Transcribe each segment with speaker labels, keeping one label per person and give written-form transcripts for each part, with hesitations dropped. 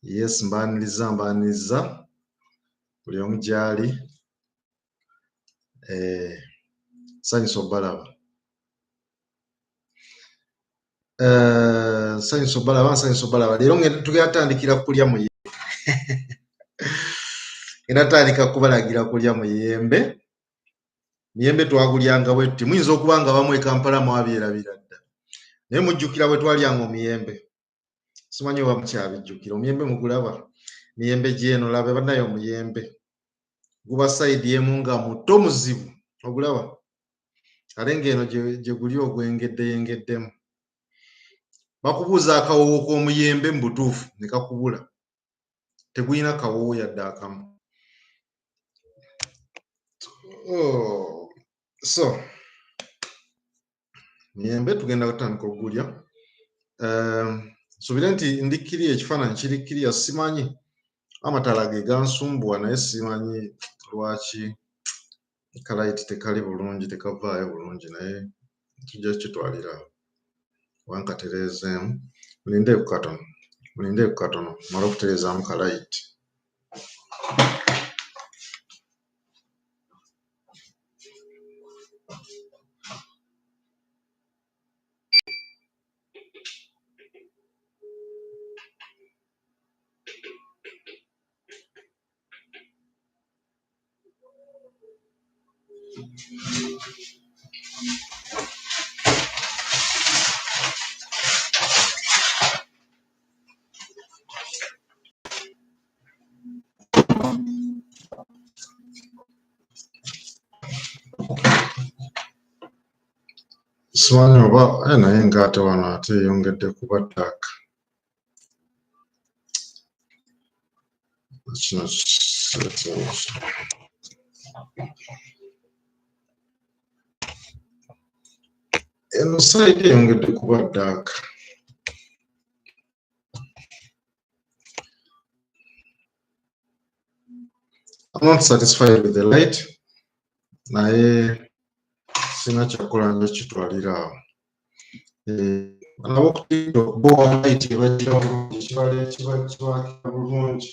Speaker 1: Yes, mbaniriza buli omu gyali nsanyusa obbalaba nsanyusa obbalaba leero tugenda tutandikira kulya muyembe ngenda tutandika kubalagira kulya muyembe twagulyanga bwetti muyinza okuba nga bamu e Kampala mwabyerabira dda naye mujjukira bwe twalyanga omuyembe simanyi oba mukyabijjukira omuyembe mugulaba miyembe gy'eno laba bannayo omuyembe guba sayidi emu nga muto muzibu ogulaba ate ng'eno gye guli ogwengeddemu bakubuuza akawoowo k'omuyembe mu butuufu ne kakubula tegulina kawoowo yadde akamu so miyembe tugenda kutandika okugulya nsubire nti ndikkiriya ekifaananyi kirikkiriya simanyi amatala ge gansumbuwa naye simanyi lwaki kalayiti tekali bulungi tekavaayo bulungi naye tujja kitwalira wankatereezeemu mulindeeku katono mala okutereezaamu kalayiti simanyi oba naye ng'ate wano ate eyongedde kuba ttaaka kino eno sayidi eyongedde kuba ttaaka I'm not satisfied with the light naye sina kyakola nyo kitwalira awo nabo okutiira okubowa light ebagira bulungi kibakira bulungi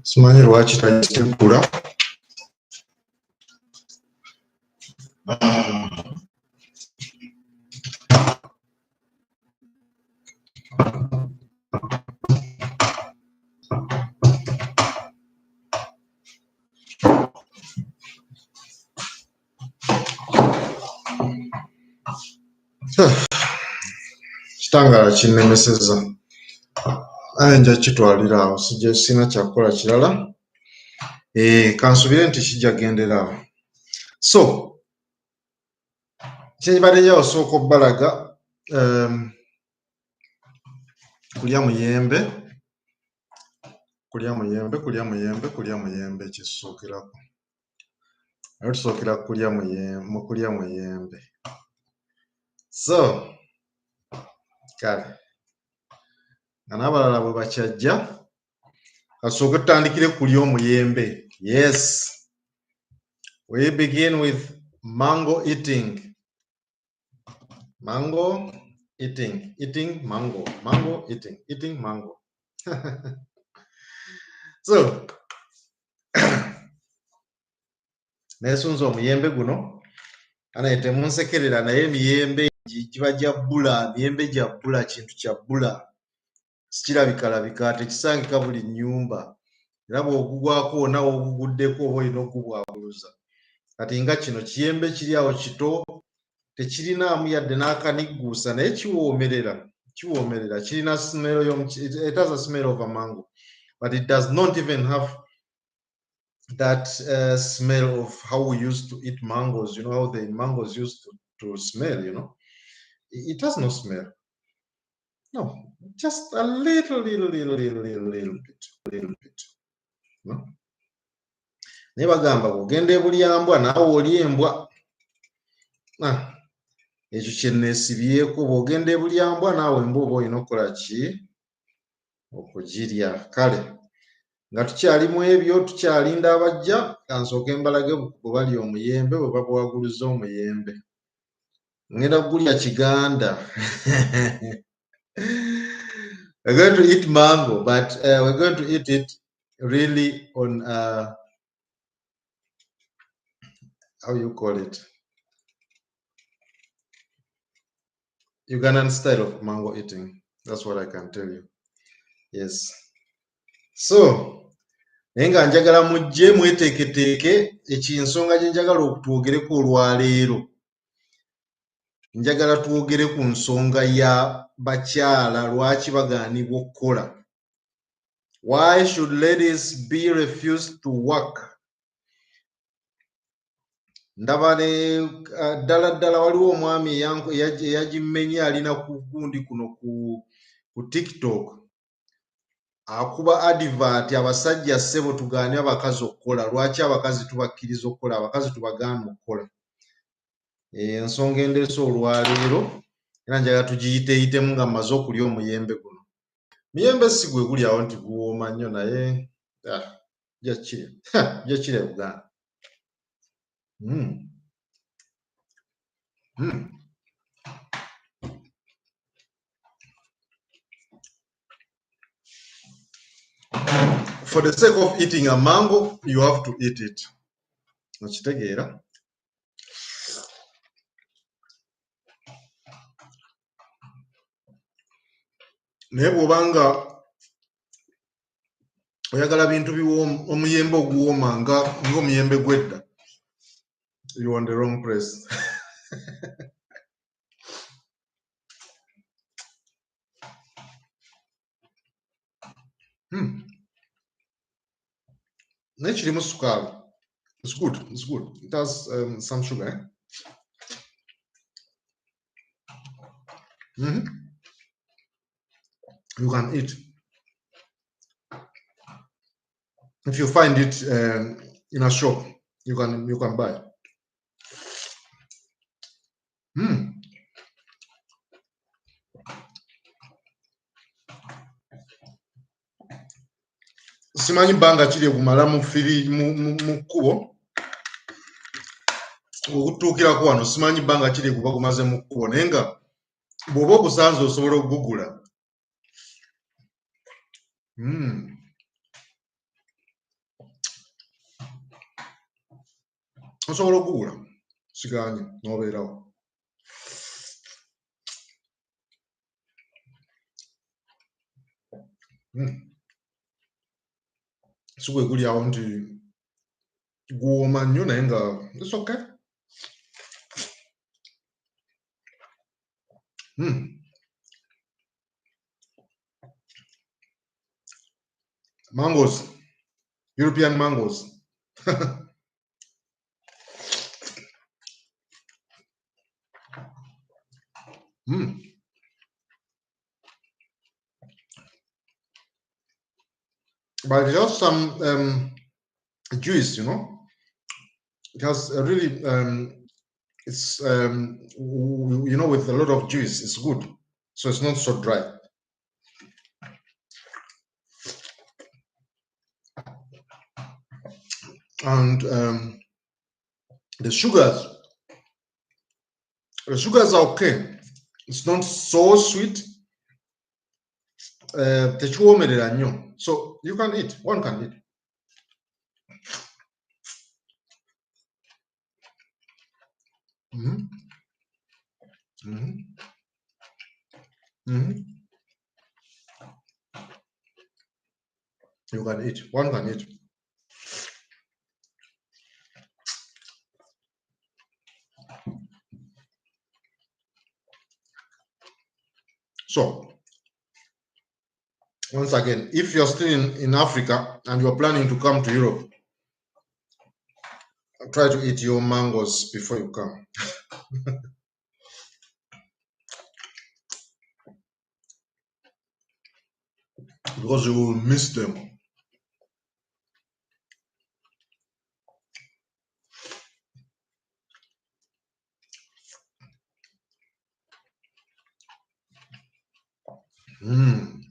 Speaker 1: simanyi lwaki tagitegula kitangaala kinnemeseza aye nja kitwalira awo sina kyakukola kirala kansubire nti kijja gendera awo so kyebaddeyo osooka obbalaga kulya muyembe kulya muyembe kisookeraku. Naye tusookera kulya muyembe. So, kale. Nga n'abalala bwe bakyajja, kasooke tutandikire kulya omuyembe. Yes. We begin with mango eating. Mango eating. Eating mango. Mango eating. Eating mango. So, nesunza omuyembe guno anaye temunsekerera naye emiyembe giba gya bbula, emiyembe gya bbula, kintu kya bbula, sikirabikalabika, tekisangika buli nnyumba era bw'ogugwako wonna woguguddeko oba olina okugubwabuluza. Kati nga kino kiyembe kiri awo kito, tekirinaamu yadde n'akanigguusa naye kiwoomerera, kirina smell it has a smell of a mango, but it does not even have that smell of how we used to eat mangoes, you know, how the mangoes used to smell, you know. It has no smell. No, just a little bit. No? Naye bagamba bw'ogenda ebulyambwa naawe oli embwa. Ekyo kye neesibyeko, bw'ogenda ebulyambwa naawe embwa oba olina okukola ki? Okugirya. Kale. Nga tukyali mu ebyo, tukyalinda abajja, kansooke mbalage bwe balya omuyembe, bwe babwaguluza omuyembe. Ngenda kugulya Kiganda. We're going to eat mango, but we're going to eat it really on, how you call it? Ugandan style of mango eating. That's what I can tell you. Yes. So, naye nga njagala mujje mweteeketeeke ekinsonga gye njagala okutwogereko olwaleero. Njagala twogere ku nsonga ya bakyala lwaki bagaanibwa okukola. Why should ladies be refused to work? Ndaba ne ddala waliwo omwami eyagimmenye alina ku gundi kuno ku TikTok. Akuba advert abasajja ssebo tugaane abakazi okukola. Lwaki abakazi tubakkiriza okukola, abakazi tubagaana okukola? Ensonga endeese olwaleero era njagala tugiyiteeyitemu nga mmaze okulya omuyembe guno. Muyembe si gwe guli awo nti guwooma nnyo naye jakire Buganda. For the sake of eating a mango, you have to eat it. Okitegeera? Naye bw'obanga oyagala bintu biwooma, omuyembe oguwooma ng'omuyembe gw'edda, you on the wrong place. Naye kirimu sukaali. It's good. It has some sugar, eh? You can eat. If you find it in a shop, you can buy. Simanyi bbanga kiri kumala mu kkubo okutuukirako wano, simanyi bbanga kiri kuba kumaze mu kkubo naye nga bw'oba ogusanze osobola okugugula. Osobola okugugula sigaanye n'obeerawo. Si gwe guli awo nti guwooma nnyo naye nga it's okay. Mangoes, European mangoes. but it has some juice, you know. It has a really it's you know, with a lot of juice. It's good, so it's not so dry. And the sugars are okay. It's not so sweet. So you can eat. One can eat. Mm-hmm. Mm-hmm. Mm-hmm. You can eat. One can eat. So once again, if you're still in Africa and you're planning to come to Europe, try to eat your mangoes before you come, because you will miss them. Mm.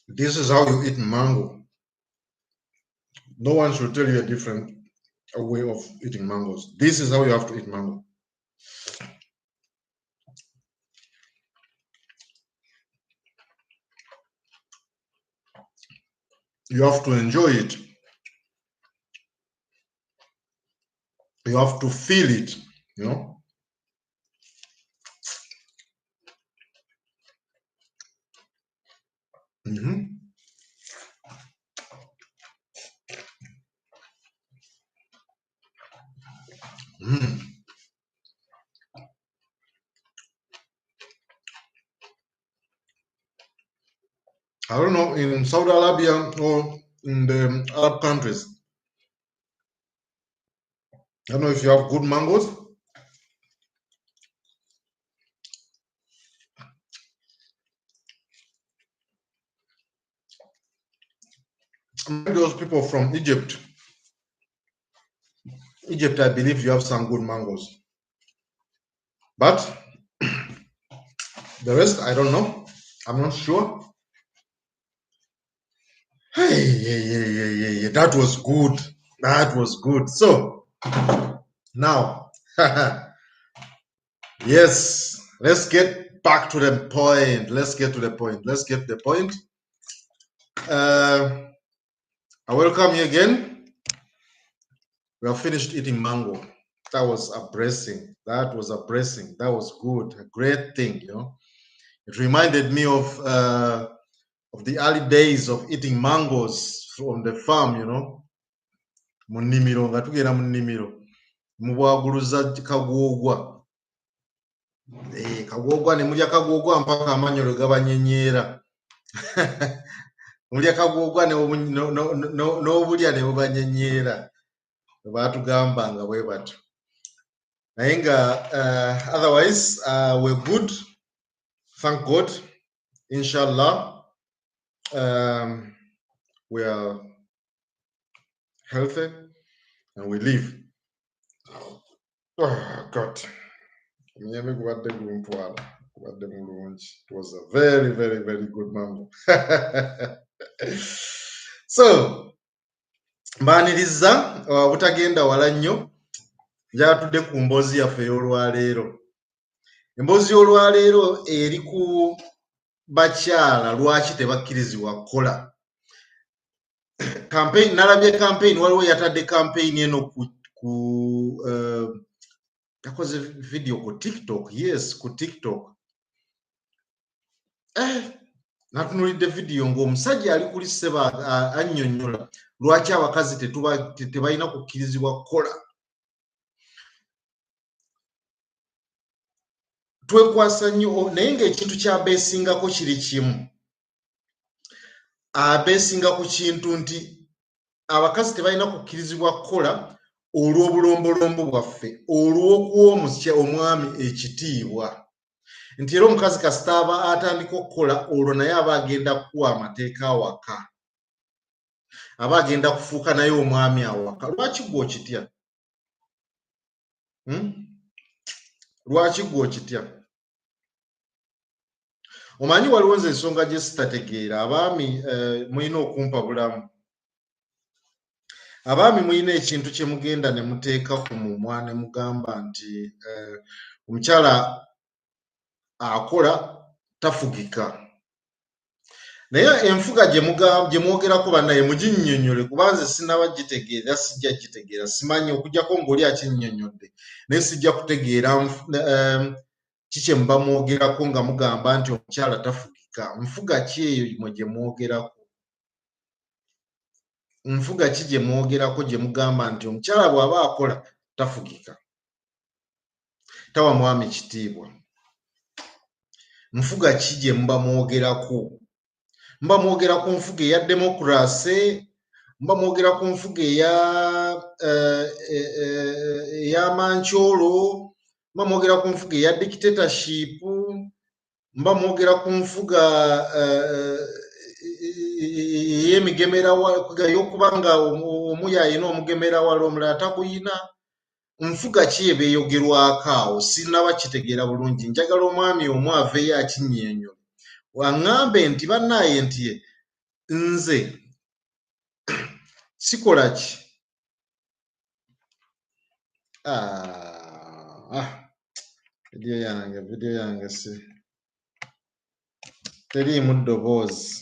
Speaker 1: This is how you eat mango. No one should tell you a different way of eating mangoes. This is how you have to eat mango. You have to enjoy it. You have to feel it, you know. Mm-hmm. Mm. I don't know, in Saudi Arabia or in the Arab countries, I don't know if you have good mangoes. Those people from Egypt, I believe you have some good mangoes. But the rest, I don't know. I'm not sure. Hey, that was good. That was good. So now, yes, let's get back to the point. Let's get to the point. Let's get the point. I welcome you again. We have finished eating mango. That was a blessing. That was a blessing. That was good. A great thing, you know. It reminded me of the early days of eating mangoes from the farm, you know. Munimiro, nga tugenda munimiro. Mubwaguluza kagwogwa. Kagwogwa ne mulya kagwogwa mpaka amanyolo gabanyenyera. Mulya kagwogwa n'obulya ne bubanyenyera. Batugambanga bwe batyo. Naye nga otherwise we're good. Thank God. Inshallah. We are healthy and we live. Oh God. It was a very, very, very good mango. So mbaniriza butagenda wala nnyo njatudde ku mboozi yaffe ey'olwaleero. Emboozi y'olwaleero eri ku bakyala lwaki tebakkirizibwa kukola. Campaign, nalabye campaign, waliwo yatadde campaign eno ku yakoze video ku TikTok. Yes, ku TikTok. Natunulidde video ng'omusajja ali kuli sseba annyonnyola lwaki abakazi tebalina kukkirizibwa kukola. Twekwasa nnyo naye ng'ekintu ky'abeesingako kiri kimu. Abeesinga ku kintu nti abakazi tebalina kukkirizibwa kukola olw'obulombolombo bwaffe olw'okuwa omwami ekitiibwa nti era omukazi kasita aba atandika okukola olwo naye aba agenda kukuwa amateeka awaka aba agenda kufuuka naye omwami awaka lwaki gwe okitya lwaki gwe okitya omanyi waliwo nze ensonga gye sitategeera abaami mulina okumpa bulamu abaami mulina ekintu kye mugenda ne muteeka ku mumwa ne mugamba nti omukyala akola tafugika naye enfuga gye mwogerako bannaye muginnyonnyole kubanze sinaba gitegeera sijja gitegeera simanyi okugjako ng'oli akinnyonnyodde naye sijja kutegeera kikye muba mwogerako nga mugamba nti omukyala tafugika nfuga ki eyo mwe gye mwogerako nfuga ki gye mwogerako gye mugamba nti omukyala bw'aba akola tafugika tawa mwami kitiibwa nfuga ki gye muba mwogerako mba mwogera ku nfuga eya demokrasi mba mwogera ku nfuga ey'amankyolo mba mwogera ku nfuga eya dictatorship mba mwogera ku nfuga ey'emigemera y'okuba nga omu yayina omugemera wala omulala taguyina nfuga ki ebeeyogerwako awo sinaba kitegeera bulungi njagala omwami omu aveeyo akinnyonnyola waŋŋambe nti bannaaye nti nze sikola ki vidiyo yange si teriimu ddoboozi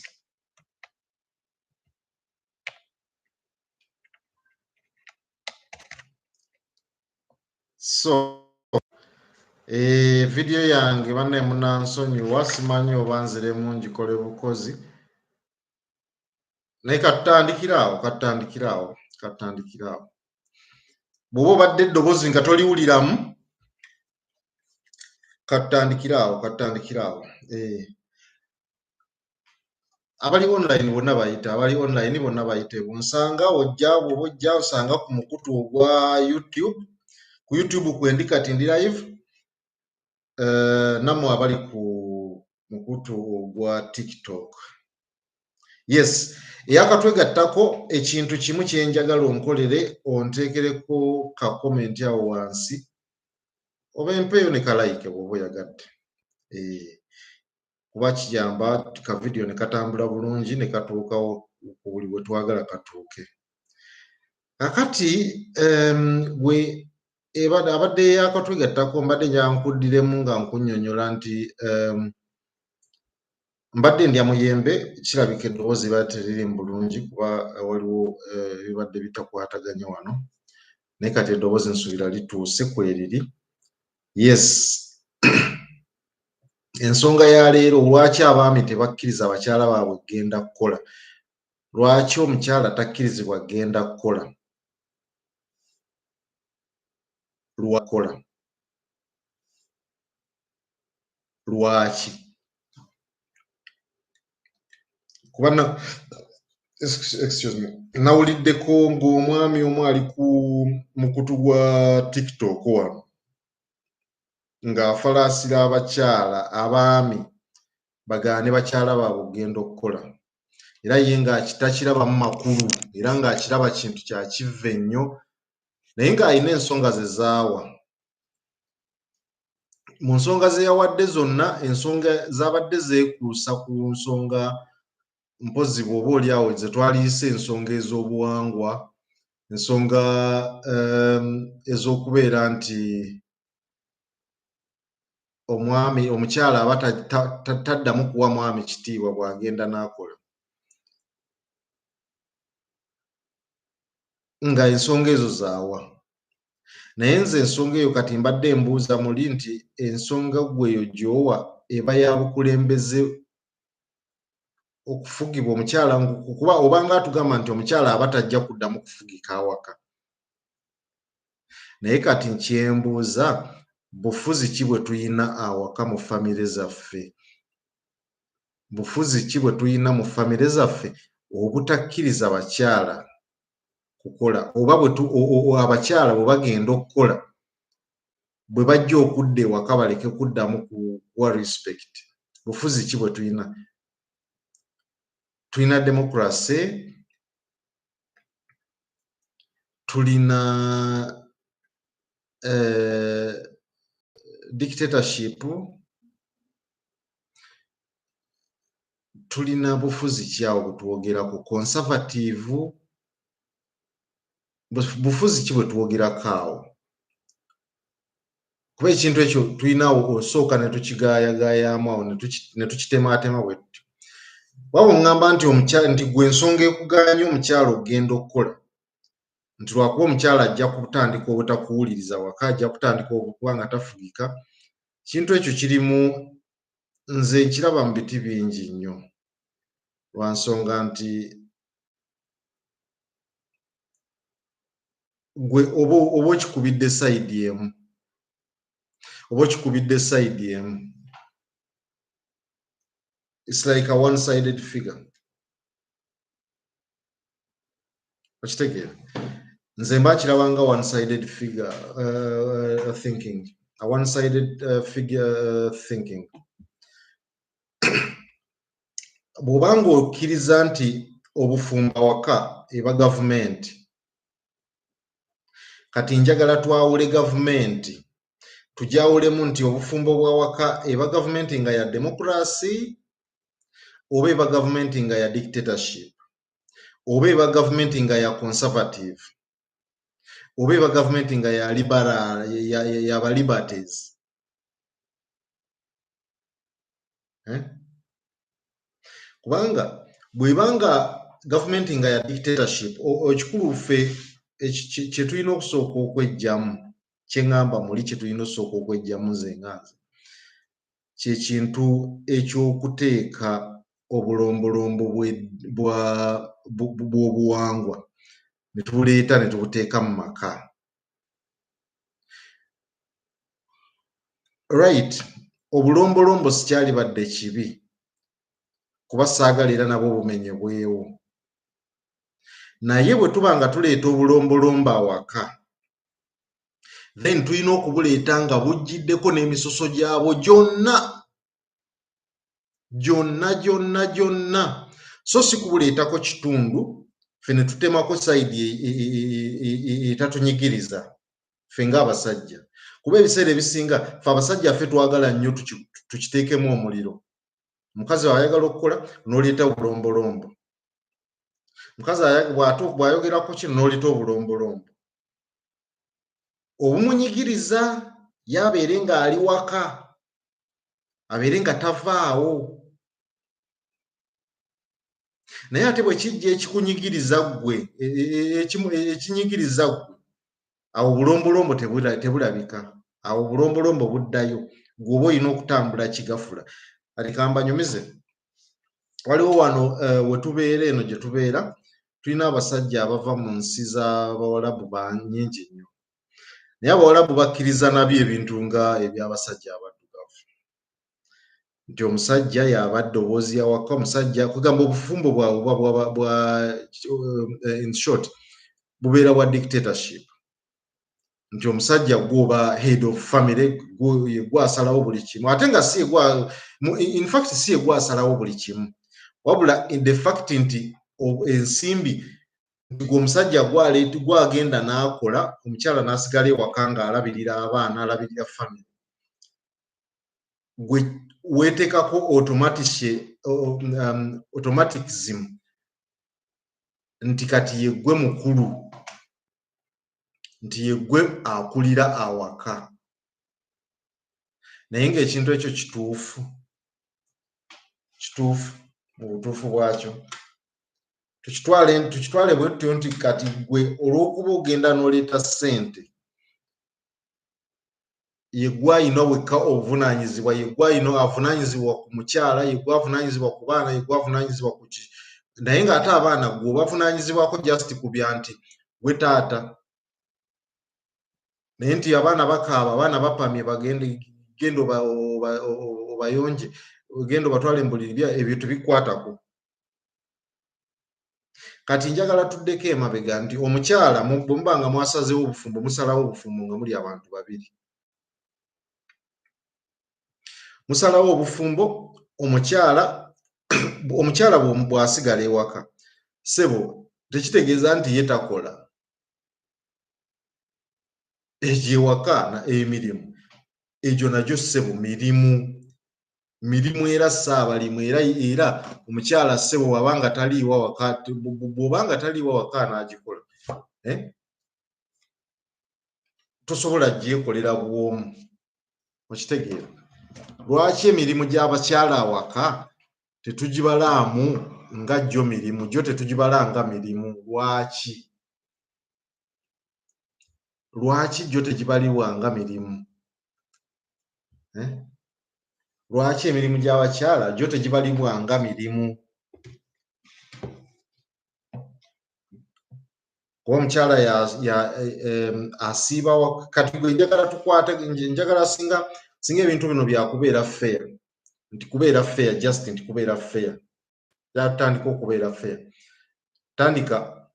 Speaker 1: so vidiyo yange banne munansonyiwa simanyi oba nziremu ngikole bukozi naye katutandikiraawo bw'oba obadde eddoboozi nga toliwuliramu katutandikiraawo abali online bonna bayite bunsanga bw'oba ojja osanga ku mukutu ogwa YouTube ku YouTube kwendi kati ndi live nammwe abali ku mukutu ogwa TikTok yes eyakatwegattako ekintu kimu kyenjagala onkolere onteekereko ka komenti awo wansi oba empeeyo ne kalayike bw'oba oyagadde kuba kiyamba ka vidiyo ne katambula bulungi ne katuukawo ku buli bwe twagala katuuke kakati gwe abadde yakatwegattako mbadde njankuddiremu nga nkunnyonnyola nti mbadde ndya muyembe kirabika eddoboozi ba teriri mu bulungi kuba waliwo ebibadde bitakwataganya wano naye kati eddoboozi nsuubira lituuse kweriri yes ensonga ya leero lwaki abaami tebakkiriza abakyala baabwe kgenda kukola lwaki omukyala takkirizibwa kgenda kukola lwaki kuba nawuliddeko ng'omwami omu ali ku mukutu gwa TikTok wano ng'afalaasira abakyala abaami bagaane bakyala baabwe okgenda okukola era ye takirabamu makulu era ng'akiraba kintu kya kivve nnyo naye ng'alina ensonga ze zaawa mu nsonga ze yawadde zonna ensonga zabadde zeekuusa ku nsonga mpozi bw'oba oli awo ze twaliise ensonga ez'obuwangwa ensonga ez'okubeera nti omukyala aba taddamu kuwa mwami kitiibwa bw'agenda n'akola nga ensonga ezo zaawa naye nze ensonga eyo kati mbadde mbuuza muli nti ensonga gwe eyo gy'owa eba ya bukulembeze okufugibwa omukyala kuba obanga atugamba nti omukyala aba tajja kuddamu kufugika awaka naye kati nkyembuuza bufuzi ki bwe tuyina awaka mu famire zaffe bufuzi ki bwe tuyina mu famire zaffe obutakkiriza bakyala kukola oba abakyala bwe bagenda okukola bwe bajja okudda ewaka baleke kuddamu kuwa respect. Bufuzi ki bwe tulina? Tulina democracy, tulina dictatorship, tulina bufuzi ki awo bwetwogerako? Conservative, bufuzi ki bwe twogerako awo? Kuba ekintu ekyo tulinawo osooka ne tukigaayagaayamu awo ne tukitemaatema bwe tutyo. Waba oŋŋamba nti gwe ensonga ekugaanya omukyala okugenda okukola nti lwakuba omukyala ajja kutandika obutakuwuliriza waka, ajja kutandika okuba nga tafugika, ekintu ekyo kirimu, nze nkiraba mu biti bingi nnyo lwa nsonga nti gwe oba okikubidde sayidi emu, it's like a one-sided figure. Okitegeera? Nze mba kirabanga one-sided figure thinking, a one-sided figure thinking. Bw'obanga okkiriza nti obufumba waka eba gavumenti, kati njagala twawule gavumenti, tujawulemu nti obufumbo bwa waka eba gavumenti nga ya democracy oba eba gavumenti nga ya dictatorship, oba eba gavumenti nga ya conservative, oba eba gavumenti nga ya liberal, yaba liberties. Kubanga bwebanga gavumenti nga ya dictatorship, ekikulu ffe kye tulina okusooka okwejjamu, kye ŋŋamba muli kye tulina okusooka okwejjamu nze nganze, kye kintu eky'okuteeka obulombolombo bw'obuwangwa ne tubuleeta ne tubuteeka mu maka. Right, obulombolombo sikyali badde kibi kuba saagala era nabwo bumenyebwewo, naye bwe tuba nga tuleeta obulombolombo awaka, then tulina okubuleeta nga bujjiddeko n'emisoso gyabwo gyonna, so si kubuleetako kitundu ffe ne tutemako sayidi etatunyigiriza ffe ng'abasajja. Kuba ebiseera ebisinga ffe abasajja ffe twagala nnyo tukiteekemu omuliro. Omukazi ayagala okukola n'oleeta obulombolombo, omukazi bw'ayogerako kino n'oleeta obulombolombo, obumunyigiriza yabeere ng'ali waka, abeere nga tavaawo. Naye ate bwe kijja ekikunyigiriza ggwe, ekinyigiriza ggwe, awo obulombolombo tebulabika, awo obulombolombo buddayo, gw'oba olina okutambula kigafula. Kati kambanyumize, waliwo wano we tubeera eno gye tubeera, tulina abasajja abava mu nsi z'Abawarabu bannyingi nnyo, naye Abawarabu bakkiriza nabyo ebintu nga eby'abasajja abaddugavu, nti omusajja y'aba ddoboozi yawaka, omusajja kugamba obufumbo bwa in short bubeera bwa dictatorship, nti omusajja gw'oba head of family, gwasalawo buli kimu, ate nga si in fact si ye gwasalawo buli kimu, wabula in the fact nti ensimbi nti gwe omusajja gwagenda n'akola, omukyala n'asigala ewaka ng'alabirira abaana, alabirira family, gwe weeteekako automatism nti kati ye gwe mukulu, nti ye gwe akulira awaka. Naye ng'ekintu ekyo kituufu mu butuufu bwakyo, tukitwale bwe tutyo nti kati gwe olw'okuba ogenda n'oleeta ssente, ye gwe alina wekka obuvunaanyizibwa, ye gwe alina avunaanyizibwa ku mukyala, ye gwe avunaanyizibwa ku baana, ye gwe avunaanyizibwa ku ki, naye ng'ate abaana gwe obavunaanyizibwako just ku bya nti gwe taata, naye nti abaana bakaaba, abaana bapamye, genda obayonje, genda obatwale mu buliri, ebyo tebikwatako. kati njagala tuddeko emabega nti omukyala bw'muba nga mwasazeewo obufumbo musalawo obufumbo nga muli abantu babiri. Musalawo obufumbo omukyala bw'asigala ewaka ssebo tekitegeeza nti ye takola. Egyo ewaka emirimu egyo nagyo ssebo mirimu era saabalimu era omukyala ssebo bw'abanga taliiwa waka n'agikola tosobola gyekolera bwomu. Okitegeera lwaki emirimu gy'abakyala awaka tetugibalaamu nga gyo mirimu, gyo tetugibala nga mirimu? Lwaki gyo tegibalibwa nga mirimu? Lwaki emirimu gy'abakyala gyo tegibalibwa nga mirimu? Kuba omukyala asiiba kati gwe njagala tukwate, njagala singa ebintu bino byakubeera fair, nti kubeera fair, just nti kubeera fair, yatandika okubeera fair. Tandika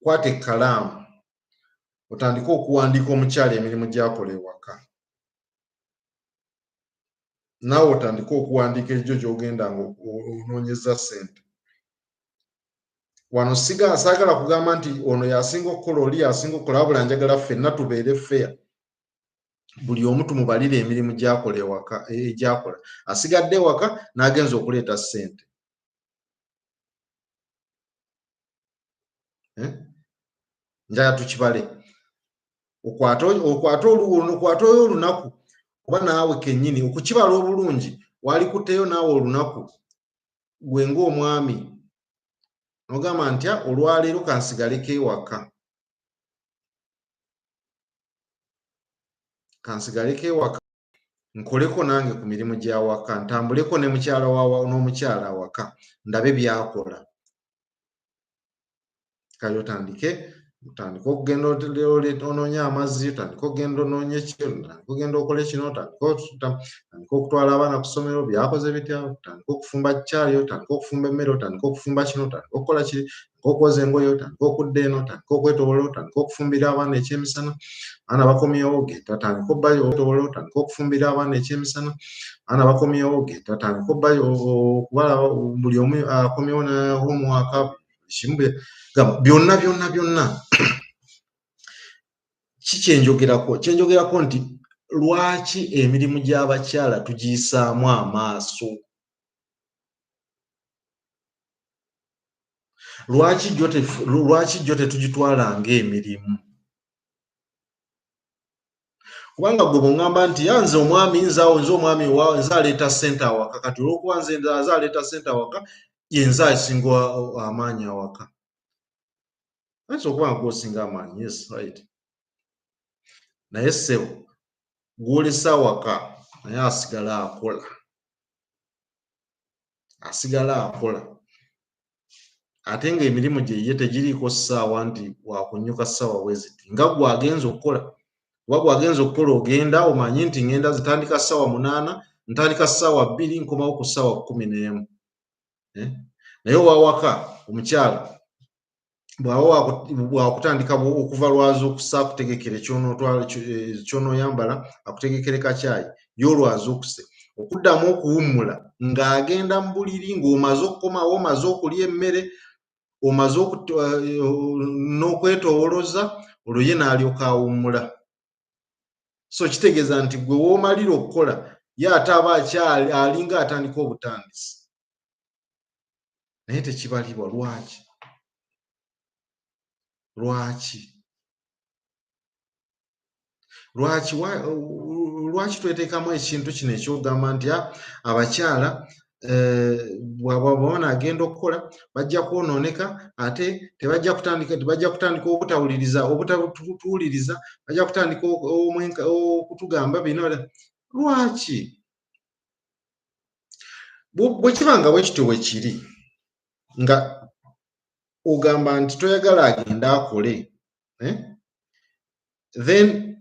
Speaker 1: kwata ekkalaamu otandike okuwandiika omukyala emirimu gy'akola ewaka, naawe otandike okuwandiika egyo gy'ogenda nga onoonyeza ssente. Wano saagala kugamba nti ono yasinga okukola oli yasinga okukola, wabula njagala ffenna tubeere fair, buli omu tumubalire emirimu gy'akola ewaka, egyakola. Asigadde ewaka n'agenza okuleeta ssente. Njagala tukibale. Okwate oyo olunaku oba naawe kennyini okukibala obulungi, walikutteyo naawe olunaku gwe ng'omwami n'ogamba nti olwaleero kansigaleko ewaka, nkoleko nange ku mirimu gy'awaka, ntambuleko n'omukyala awaka ndabe by'akola. Kale otandike okugenda onoonye amazzi, otandike okugenda onoonye kino, otandike okugenda okole kino, otandike okutwala abaana ku ssomero, byakoze bitya, otandike okufumba caayi, otandike okufumba emmere, otandike okufumba kino, otandike okukola kiri, otandike okwoza engoye, otandike okudda eno, otandike okwetoolola, otandike okufumbira abaana ekyemisana, abaana bakomyewo genda otandike obbayo okwetoolola, otandike okufumbira abaana ekyemisana, abaana bakomyewo genda otandike obbayo okubala, buli omu akomyewo ne homework byonna. Kyenjogerako nti lwaki emirimu gy'abakyala tugiyisaamu amaaso? Lwaki gyo tetugitwala ng'emirimu? Kubanga gwe bw'oŋŋamba nti nze omwami nze omwami nze aleeta ssente awaka, kati olw'okuba nze aleeta ssente awaka ye nze asinga amaanyi awaka. Ayinza okuba nga gw'osinga amaanyi, yes right, naye ssebo gw'olesa awaka naye asigala akola ate ng'emirimu gye ye tegiriiko ssaawa nti wakunnyuka ssaawa bweziti nga gwagenza okukola. Kuba gwagenza okukola ogenda omanyi nti ngenda zitandika ssaawa 8, ntandika ssaawa 2, nkomawo ku ssaawa 11. Naye owawaka omukyala bwakutandika okuva lwazi okusa akutegekera kyonooyambala, akutegekere kacaayi y'olwazuukuse, okuddamu okuwummula ng'agenda mu buliri ng'omaze okukomawo, omaze okulya emmere, omaze n'okwetoowoloza, olwo ye n'alyoka awummula. So kitegeeza nti gwe w'omalira okukola ye ate aba alinga atandika obutandisi, naye tekibalibwa. Lwaki tweteekamu ekintu kino ekyogamba nti abakyala bw'aba banagenda okukola bajja kwonooneka, ate tebajja kutandika obutatuwuliriza, bajja kutandika okutugamba bino. Lwaki? Bwe kiba nga bwe kityo bwe kiri, nga ogamba nti toyagala agende akole, then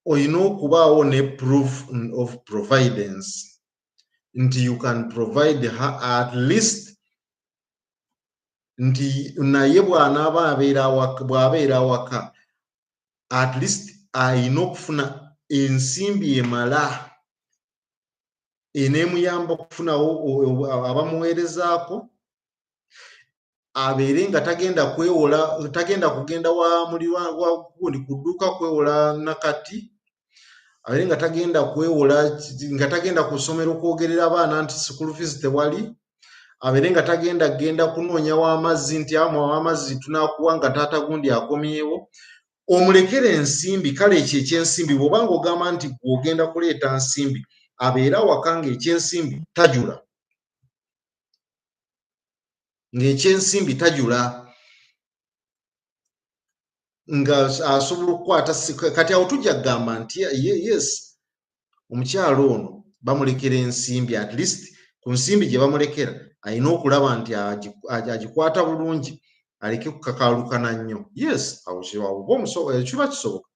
Speaker 1: olina okubaawo ne proof of providence nti you can provide her at least nti naye bw'abeera awaka at least ayina okufuna ensimbi emala eneemuyamba okufunawo abamuweerezaako, abeere nga tagenda kugenda wa muli wagundi ku dduuka kwewola nakati, abeere nga tagenda ku ssomero kwogerera abaana nti school fees tewali, abeere nga genda kunoonya w'amazzi nti amazzi tunaakuwa nga taata gundi akomyewo. Omulekere ensimbi, kale ekyo ekyensimbi bw'obanga ogamba nti gw'ogenda kuleeta nsimbi, abeera awaka ng'ekyensimbi tajula, nga asobola okukwata kati awo tujja kugamba nti yes, omukyalo ono bamulekera ensimbi, at least ku nsimbi gye bamulekera alina okulaba nti agikwata bulungi, aleke kukakaalukana nnyo. Yes, kiba kisoboka.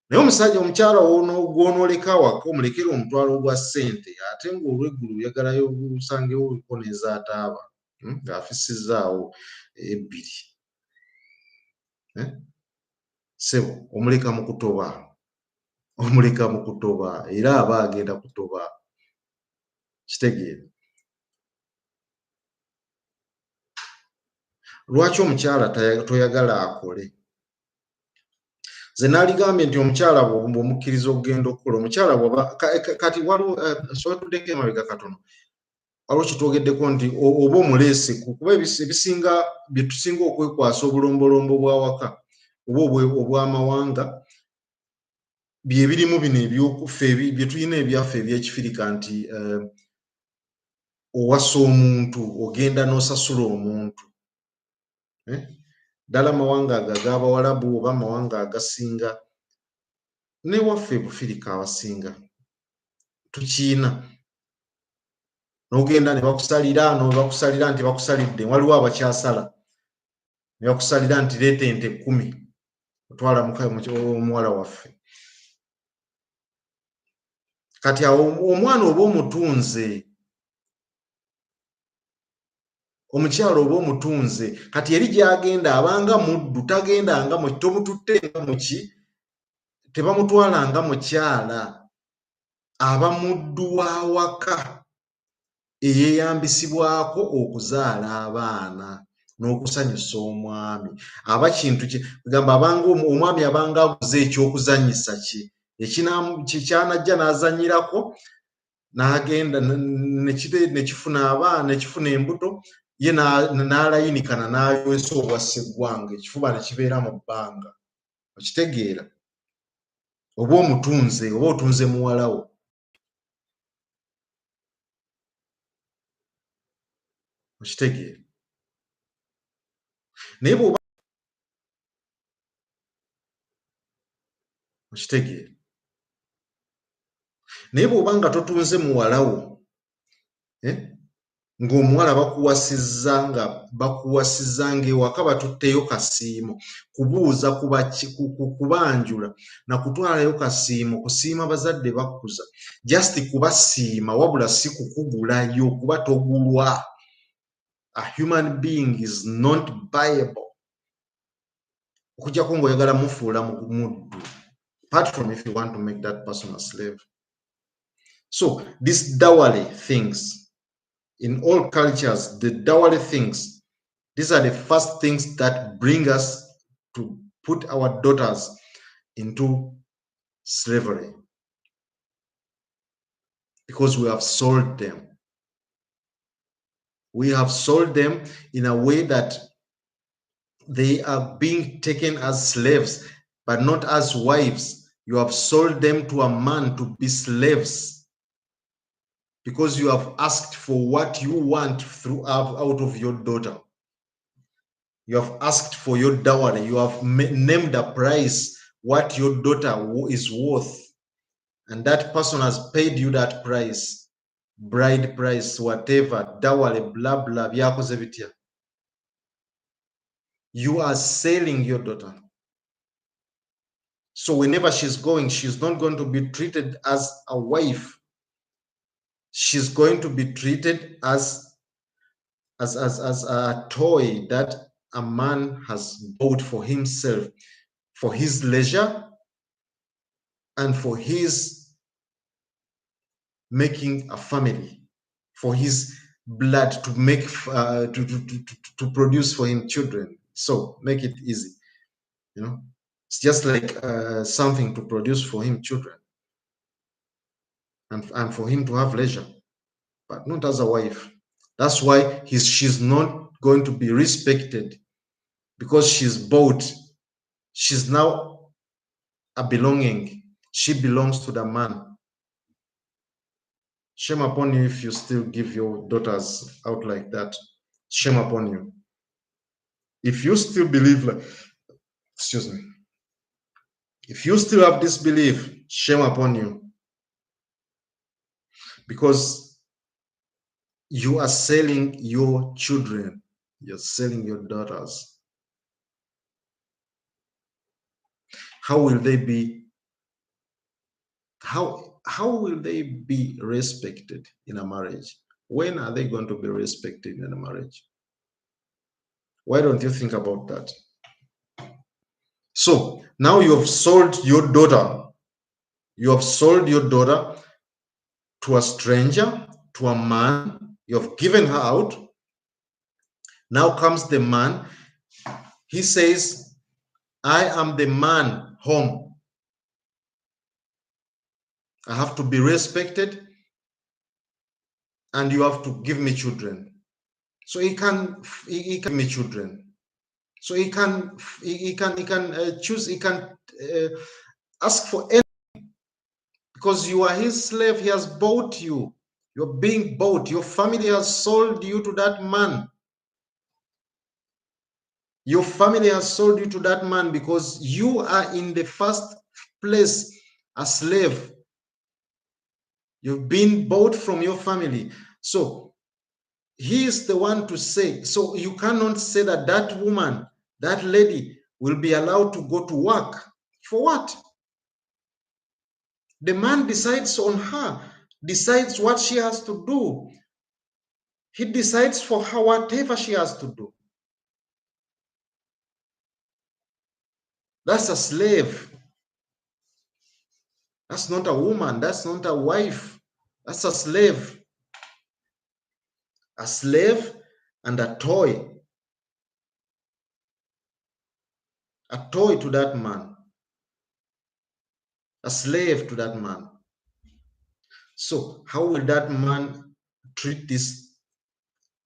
Speaker 1: Naye omukyala gw'onooleka awaka omulekera omutwalo gwa ssente, ate ng'olweggulu oyagalayo osangewo oliko n'ezaataaba ng'afissizaawo ebbiri, ssebo omuleka mu kutoba era aba agenda kutoba. Kitegeere. Lwaki omukyala toyagala akole? Ze naaligambye nti omukyala bw'omukkiriza okugenda okukola, omukyala kati waliwo sobola tuddeko emabega katono, waliwo kitwogeddeko nti oba omuleese kuba ebisinga bye tusinga okwekwasa obulombolombo bw'awaka oba obw'amawanga bye birimu bino ebyokuffe bye tulina ebyaffe ebyekifirika nti owasa omuntu ogenda n'osasula omuntu. Ddala amawanga ago ag'Abawalabu oba amawanga agasinga, newaffe Bufirika abasinga tukiina. N'ogenda ne bakusalira nti bakusalidde, waliwo abakyasala, ne bakusalira nti leeta ente 10 otwala omuwala waffe. Kati awo omwana oba omutunze, omukyalo oba omutunze, kati eri gy'agenda abanga muddu, tagendanga tomututte nga muki, tebamutwala nga mukyala, aba muddu w'awaka eyeeyambisibwako okuzaala abaana n'okusanyusa omwami. Aba kintu gamba omwami abanga aguze ekyokuzanyisa kye kyanajja n'azanyirako n'agenda nekifuna abaana, nekifuna embuto, ye n'alayinikana n'ayolesa obwasse eggwanga, ekifuba ne kibeera mu bbanga. Okitegeera? Oba omutunze, oba otunze muwala wo. Okitegeera? Naye bw'oba okitegeera? Naye bw'oba nga totunze muwala wo, ng'omuwala bakuwasizza ng'ewaka batutteyo kasiimo, kubuuza kubanjula na kutwalayo kasiimo, kusiima bazadde bakkuza, just kubasiima wabula si kukugulayo kuba togulwa. A human being is not buyable. Okujjako ng'oyagala mufuula muddu, apart from if you want to make that person a slave. So these dowry things, in all cultures, the dowry things, these are the first things that bring us to put our daughters into slavery, because we have sold them. We have sold them in a way that they are being taken as slaves, but not as wives. You have sold them to a man to be slaves, because you have asked for what you want out of your daughter. You have asked for your dowry. You have named a price, what your daughter is worth. And that person has paid you that price, bride price, whatever, dowry, blah, blah, byakoze bitya. You are selling your daughter. So whenever she's going, she's not going to be treated as a wife. She's going to be treated as as a toy that a man has bought for himself, for his leisure and for his making a family, for his blood to make to produce for him children. So make it easy, you know. It's just like something to produce for him children and for him to have leisure, but not as a wife. That's why she's not going to be respected, because she's bought. She's now a belonging. She belongs to the man. Shame upon you if you still give your daughters out like that. Shame upon you. If you still believe like, excuse me, if you still have this belief, shame upon you, because you are selling your children. You're selling your daughters. How will they be? How will they be respected in a marriage? When are they going to be respected in a marriage? Why don't you think about that? So now you have sold your daughter. You have sold your daughter to a stranger, to a man. You have given her out. Now comes the man. He says, I am the man home. I have to be respected, and you have to give me children. So he can give me children. So he can choose. He can ask for anything, because you are his slave. He has bought you. You're being bought. Your family has sold you to that man. Your family has sold you to that man because you are in the first place a slave. You've been bought from your family. So he is the one to say. So you cannot say that that woman, that lady, will be allowed to go to work. For what? The man decides on her, decides what she has to do. He decides for her whatever she has to do. That's a slave. That's not a woman. That's not a wife. That's a slave. A slave and a toy. A toy to that man. A slave to that man. So how will that man treat this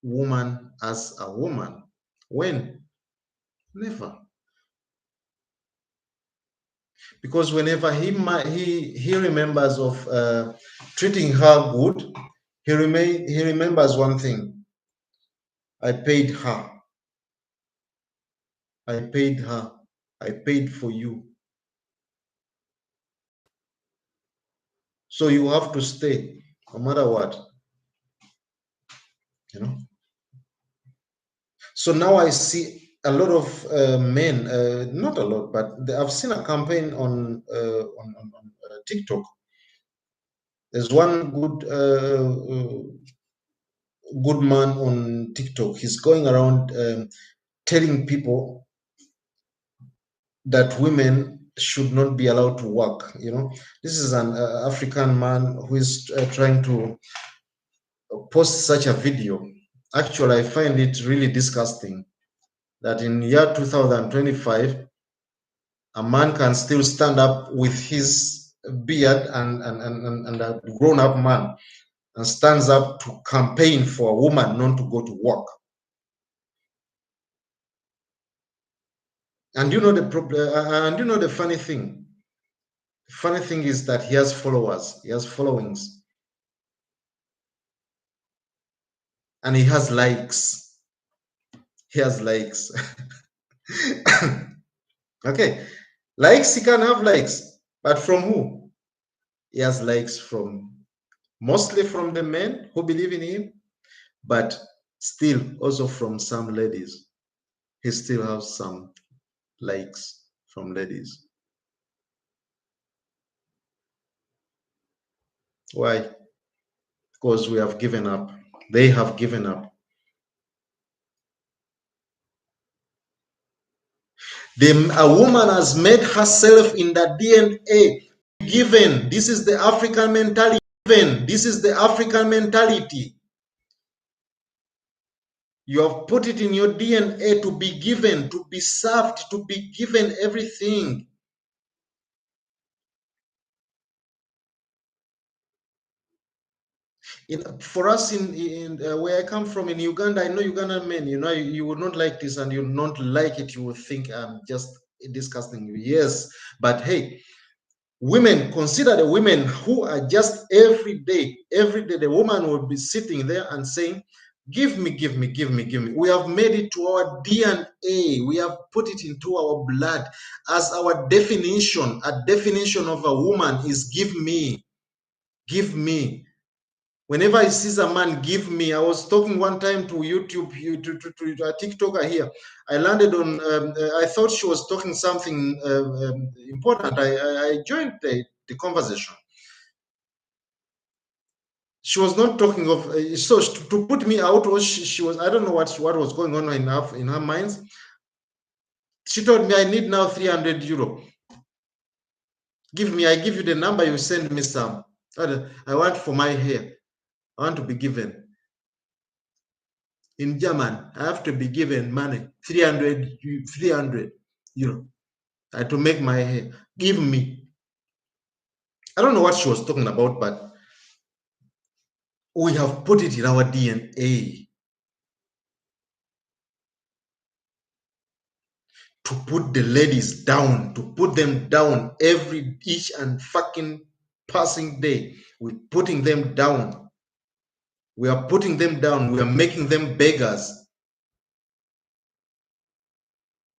Speaker 1: woman as a woman? When? Never. Because whenever he remembers of treating her good, he remembers one thing. I paid her. I paid her. I paid for you. So you have to stay, no matter what. You know. So now I see a lot of men, not a lot, but I've seen a campaign on TikTok. There's one good man on TikTok. He's going around telling people that women should not be allowed to work. You know, this is an African man who is trying to post such a video. Actually, I find it really disgusting that in year 2025, a man can still stand up with his beard and a grown-up man and stands up to campaign for a woman not to go to work. And you know the problem, and you know the funny thing. The funny thing is that he has followers, he has followings, and he has likes. He has likes. Okay, likes, he can have likes, but from who? He has likes from mostly from the men who believe in him, but still also from some ladies. He still has some likes from ladies. Why? Because we have given up. They have given up. A woman has made herself in the DNA. Given, this is the African mentality. Given, this is the African mentality. You have put it in your DNA to be given, to be served, to be given everything. For us in where I come from in Uganda, I know Ugandan men, you would not like this and you would not like it. You would think I'm just disgusting you. Yes, but hey, women, consider the women who are just every day, the woman will be sitting there and saying, give me, give me, give me, give me. We have made it to our DNA. We have put it into our blood as our definition. A definition of a woman is give me, give me. Whenever I see a man, give me. I was talking one time to YouTube, to a TikToker here. I landed on, I thought she was talking something important. I joined the conversation. She was not talking of, so to put me out, she was, I don't know what was going on in her mind. She told me, I need now 300 euro. Give me, I give you the number, you send me some. I want for my hair. I want to be given. In German, I have to be given money, 300 euro, to make my hair. Give me. I don't know what she was talking about, but we have put it in our DNA to put the ladies down, to put them down each and fucking passing day. We're putting them down. We are putting them down. We are making them beggars.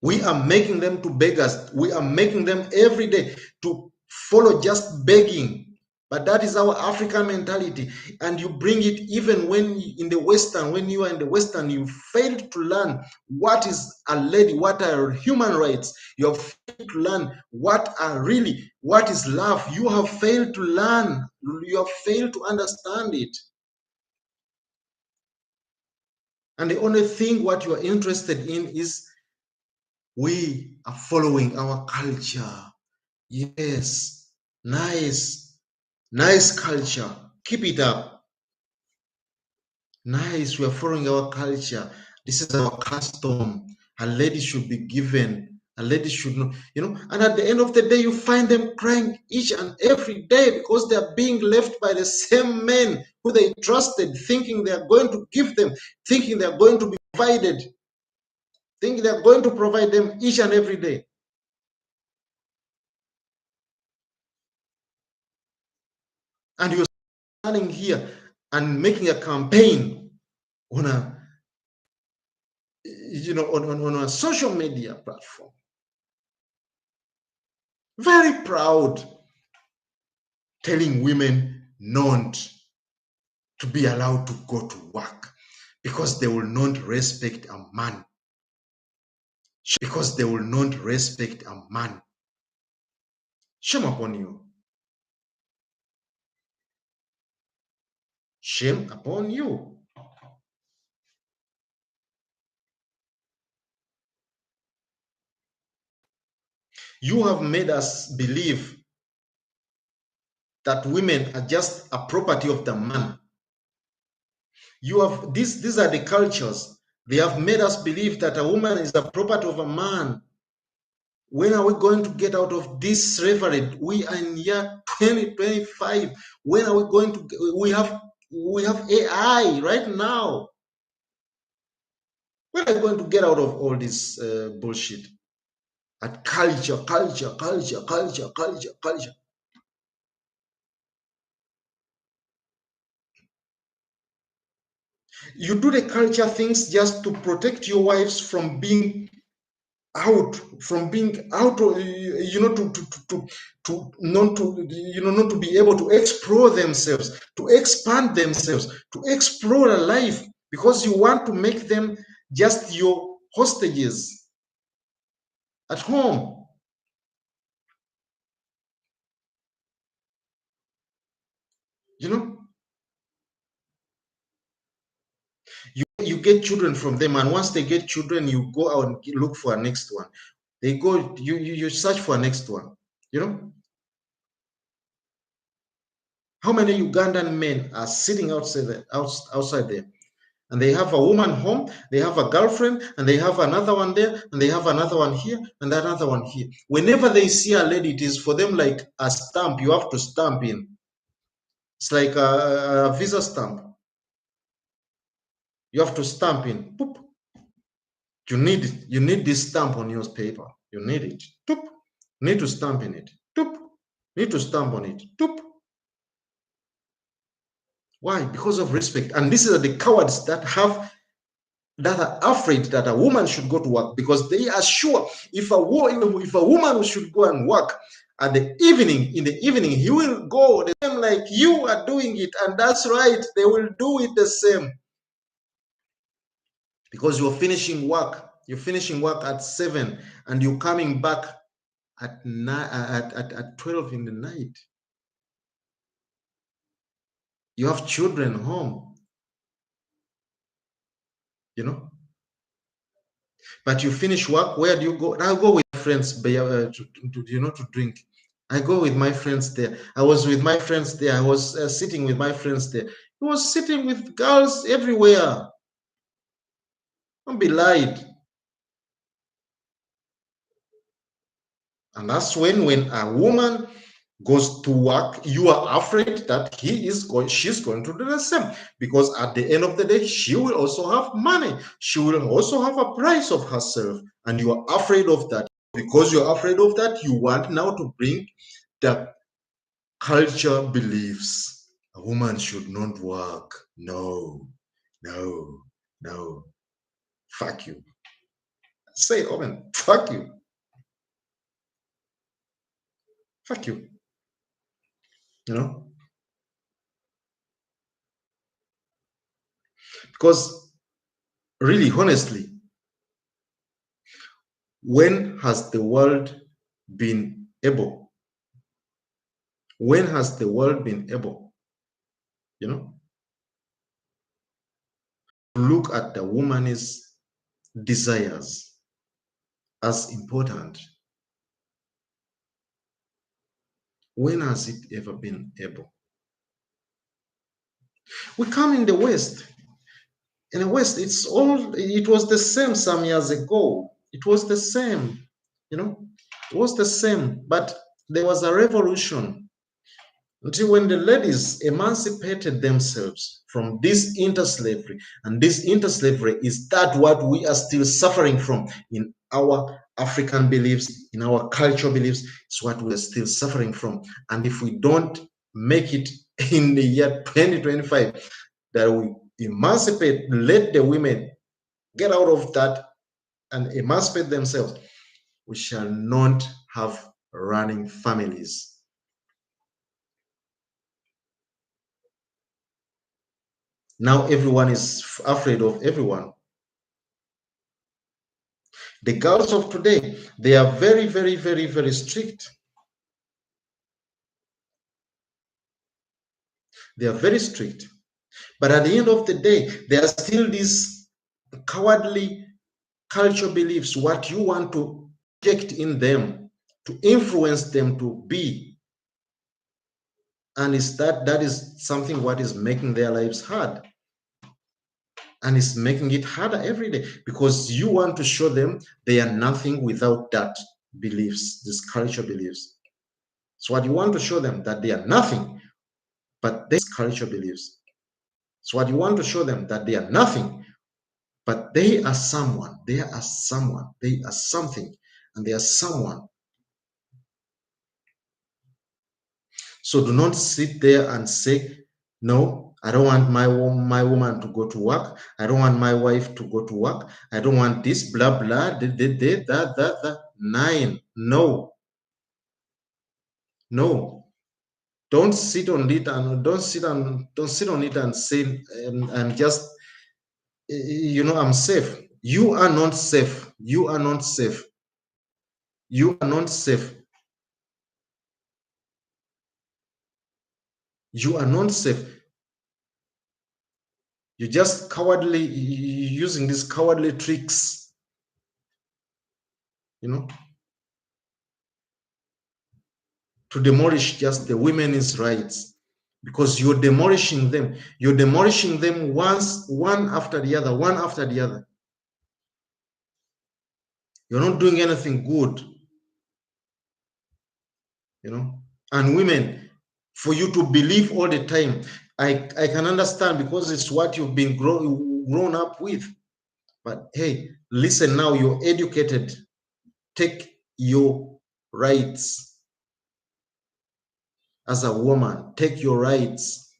Speaker 1: We are making them to beggars. We are making them every day to follow just begging. But that is our African mentality. And you bring it even when in the Western, when you are in the Western, you failed to learn what is a lady, what are human rights. You have failed to learn what is love. You have failed to learn. You have failed to understand it. And the only thing what you are interested in is we are following our culture. Yes, nice culture. Keep it up. Nice, we are following our culture. This is our custom. A lady should be given. A lady should not, and at the end of the day, you find them crying each and every day because they are being left by the same men who they trusted, thinking they are going to give them, thinking they are going to be provided, thinking they are going to provide them each and every day. And you're standing here and making a campaign on a on a social media platform, very proud, telling women not to be allowed to go to work because they will not respect a man, because they will not respect a man. Shame upon you. Shame upon you. You have made us believe that women are just a property of the man. You have these are the cultures. They have made us believe that a woman is a property of a man. When are we going to get out of this slavery? We are in year 2025. When are we going to? We have AI right now. When are we going to get out of all this bullshit? At culture. You do the culture things just to protect your wives from being out, to not to be able to explore themselves, to expand themselves, to explore a life, because you want to make them just your hostages at home. You get children from them, and once they get children, you go out and look for a next one. They go, you search for a next one. You know, how many Ugandan men are sitting outside there, and they have a woman home, they have a girlfriend, and they have another one there, and they have another one here, and another one here. Whenever they see a lady, it is for them like a stamp. You have to stamp in. It's like a visa stamp. You have to stamp in. Boop. You need this stamp on your paper. You need it. Boop. Need to stamp in it. Boop. Need to stamp on it. Boop. Why? Because of respect. And this is the cowards that are afraid that a woman should go to work, because they are sure if a woman should go and work in the evening, he will go the same like you are doing it. And that's right, they will do it the same, because you're finishing work at 7 and you're coming back at 12 in the night. You have children home, you know. But you finish work, where do you go? I go with friends to drink. I go with my friends there. I was with my friends there. I was sitting with my friends there. He was sitting with girls everywhere. Don't be lied. And that's when a woman goes to work, you are afraid that she's going to do the same, because at the end of the day, she will also have money. She will also have a price of herself, and you are afraid of that. Because you're afraid of that, you want now to bring the culture beliefs. A woman should not work. No, no, no. Fuck you. Say it open. Fuck you. Fuck you. You know? Because really, honestly, when has the world been able? When has the world been able, to look at the woman's desires as important? When has it ever been able? We come in the West. In the West, it was the same some years ago. It was the same, it was the same, but there was a revolution until when the ladies emancipated themselves from this interslavery. And this interslavery is that what we are still suffering from in our African beliefs, in our cultural beliefs. It's what we're still suffering from. And if we don't make it in the year 2025, that we emancipate, let the women get out of that and emancipate themselves, we shall not have running families. Now everyone is afraid of everyone. The girls of today, they are very, very, very, very strict. They are very strict. But at the end of the day, there are still these cowardly cultural beliefs, what you want to inject in them, to influence them to be. And that is something what is making their lives hard. And it's making it harder every day, because you want to show them they are nothing without that beliefs, these cultural beliefs. So what you want to show them, that they are nothing, but these cultural beliefs. So what you want to show them, that they are nothing, but they are someone, they are someone, they are something, and they are someone. So do not sit there and say, no, I don't want my woman to go to work. I don't want my wife to go to work. I don't want this, blah, blah, that. 9. No. No. Don't sit on it and don't sit on it and say and just I'm safe. You are not safe. You are not safe. You are not safe. You are not safe. You're just using these cowardly tricks. to demolish just the women's rights, because you're demolishing them. You're demolishing them one after the other, one after the other. You're not doing anything good, you know. And women, for you to believe all the time, I can understand, because it's what you've been grown up with. But hey, listen now, you're educated. Take your rights as a woman. Take your rights.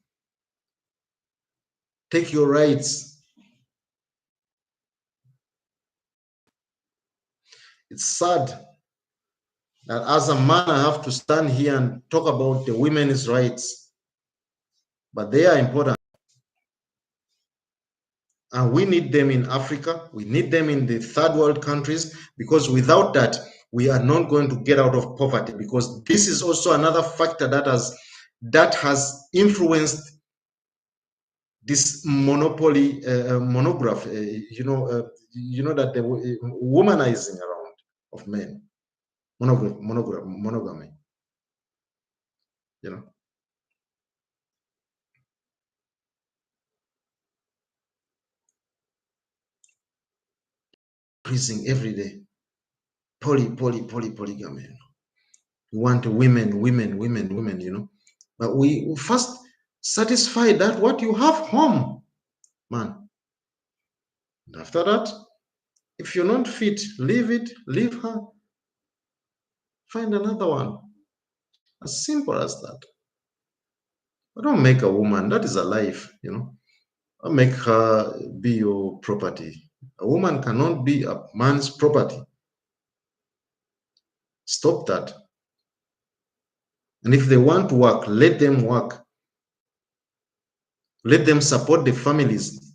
Speaker 1: Take your rights. It's sad that as a man, I have to stand here and talk about the women's rights, but they are important. And we need them in Africa. We need them in the third world countries, because without that, we are not going to get out of poverty, because this is also another factor that has influenced this monopoly, monograph, you know that the womanizing around of men, monogamy, you know. Increasing every day. Polygamy. We want women, you know. But we first satisfy that what you have home, man. And after that, if you're not fit, leave it, leave her, find another one. As simple as that. But don't make a woman, that is a life, you know. Don't make her be your property. A woman cannot be a man's property. Stop that. And if they want to work, let them work. Let them support the families.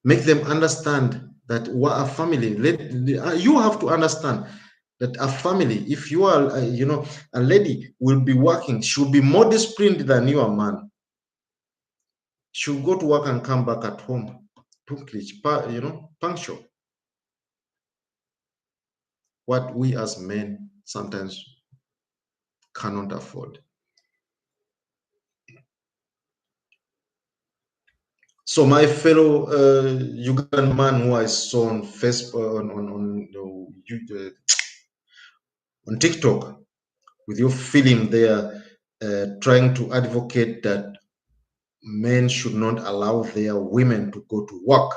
Speaker 1: Make them understand that what a family, you have to understand that a family, if you are, you know, a lady will be working, she'll be more disciplined than you, a man. She'll go to work and come back at home, you know, punctual. What we as men sometimes cannot afford. So my fellow Ugandan man who I saw on Facebook, on TikTok, with your film there, trying to advocate that men should not allow their women to go to work.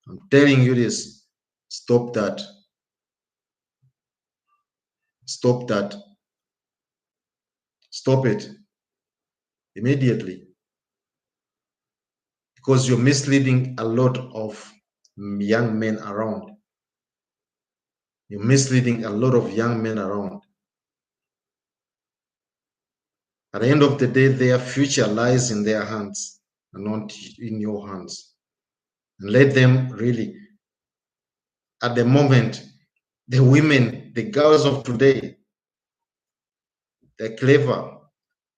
Speaker 1: I'm telling you this, stop that. Stop that. Stop it immediately. Because you're misleading a lot of young men around. You're misleading a lot of young men around. At the end of the day, their future lies in their hands and not in your hands. And let them really, at the moment, the women, the girls of today, they're clever.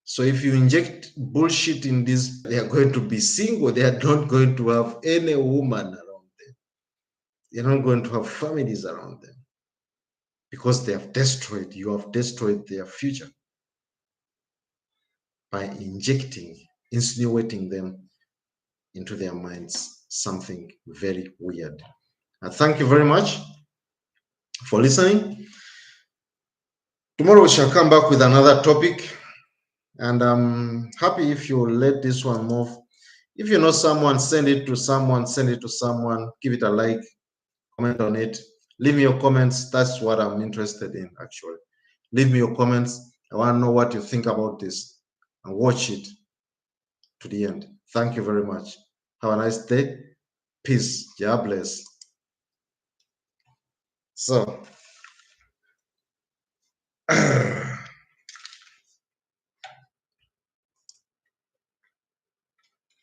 Speaker 1: So if you inject bullshit in this, they are going to be single. They are not going to have any woman around them. They're not going to have families around them, because you have destroyed their future by insinuating them into their minds something very weird. Thank you very much for listening. Tomorrow we shall come back with another topic, and I'm happy if you let this one move. If you know someone, send it to someone, give it a like, comment on it, leave me your comments. That's what I'm interested in, actually. Leave me your comments. I want to know what you think about this, and watch it to the end. Thank you very much. Have a nice day. Peace. God bless. So